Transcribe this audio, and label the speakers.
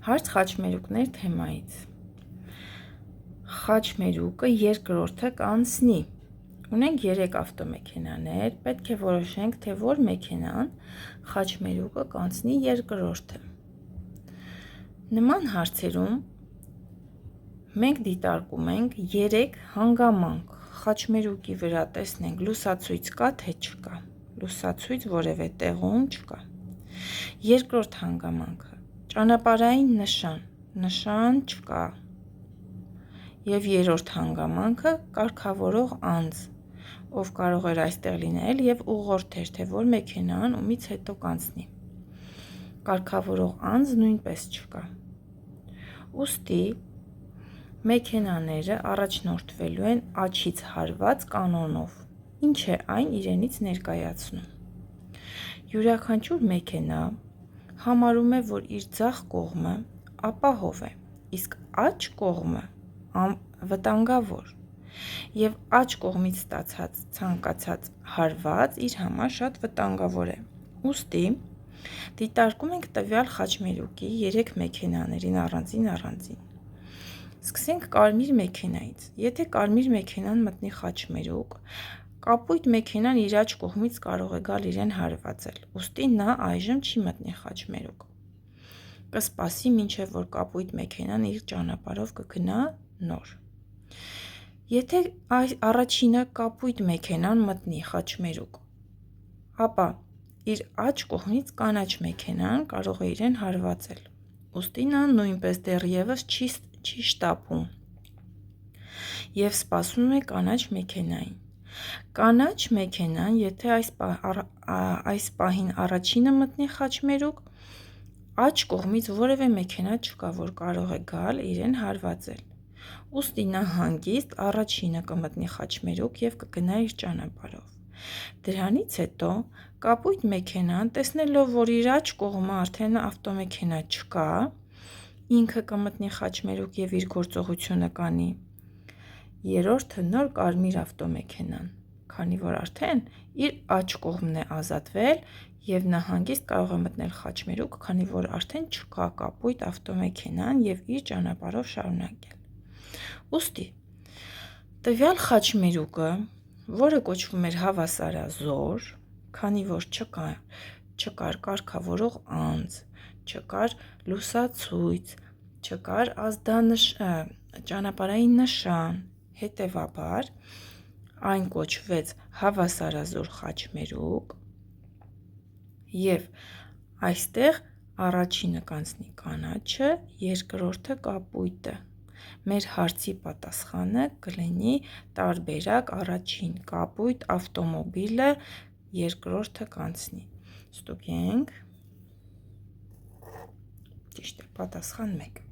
Speaker 1: Հարց խաչմերուկներ թեմայից։ Խաչմերուկը երկրորդը կանցնի։ Ունենք 3 ավտոմեքենաներ, պետք է որոշենք, թե որ մեքենան խաչմերուկը կանցնի երկրորդը։ Նման հարցերում մենք դիտարկում ենք 3 հանգամանք։ Խաչմերուկի վրա տեսնենք լուսացույց կա, թե չկա։ Լուսացույց որևէ տեղում չկա։ Երկրորդ հանգամանքը ճանապարհային նշան չկա։ Եվ երրորդ հանգամանքը կարգավորող անձ, ով կարող էր այստեղ լինել եւ ուղղորդեր, թե որ մեքենան ումից հետո կանցնի։ Կարգավորող անձ նույնպես չկա։ Ուստի մեքենաները առաջնորդվելու են աջից հարված կանոնով։ Ինչ է այն իրենից ներկայացնում։ Յուրաքանչյուր մեքենա համարում է, որ իր ձախ կողմը ապահով է, իսկ աջ կողմը վտանգավոր, եւ աջ կողմից ստացած ցանկացած հարված իր համար շատ վտանգավոր է։ Ուստի դիտարկում ենք տվյալ խաչմերուկի 3 մեքենաներին առանձին։ Սկսենք կարմիր մեքենայից։ Եթե կարմիր մեքենան մտնի խաչմերուկ, կապույտ մեքենան իր աջ կողմից կարող է գալ իրեն հարվածել, ուստի նա այժմ չի մտնի խաչմերուկ։ Կսպասի մինչև որ կապույտ մեքենան իր ճանապարհով կգնա նոր։ Եթե առաջինը կապույտ մեքենան մտնի խաչմերուկ, ապա իր աջ կողմից կանաչ մեքենան կարող է իրեն հարվածել, ուստի նա նույնպես դեռևս չի շտապում եւ սպասում է կանաչ մեքենային։ Կանաչ մեքենան, եթե այս պահին առաջինը մտնի խաչմերուկ, աջ կողմից որևէ մեքենա չկա, որ կարող է գալ իրեն հարվածել։ Ուստի նա հանգիստ առաջինը կմտնի խաչմերուկ եւ կգնա իր ճանապարհով։ Դրանից հետո կապույտ մեքենան, տեսնելով, որ իր աջ կողմը արդեն ավտոմեքենա չկա, ինքը կմտնի խաչմերուկ եւ իր գործողությունը կանի։ Երրորդը նոր կարմիր ավտոմեքենան, քանի որ արդեն իր աջ կողմն է ազատվել եւ նա հանգիստ կարող է մտնել խաչմերուկ, քանի որ արդեն չկա կապույտ ավտոմեքենան եւ իր ճանապարհով շարունակել։ Ուստի տվյալ խաչմերուկը, որը կոչվում էր հավասարազոր, քանի որ չկար կարգավորող անձ, չկար լուսացույց, չկար ճանապարհային նշան, հետևաբար այն կոչվեց հավասարազոր խաչմերուկ եւ այստեղ առաջինը կանցնի կանաչը, երկրորդը կապույտը։ Մեր հարցի պատասխանը կլինի տարբերակ առաջին կապույտ ավտոմոբիլը երկրորդը կանցնի։ Ստուգենք։ Ճիշտ է, պատասխան 1։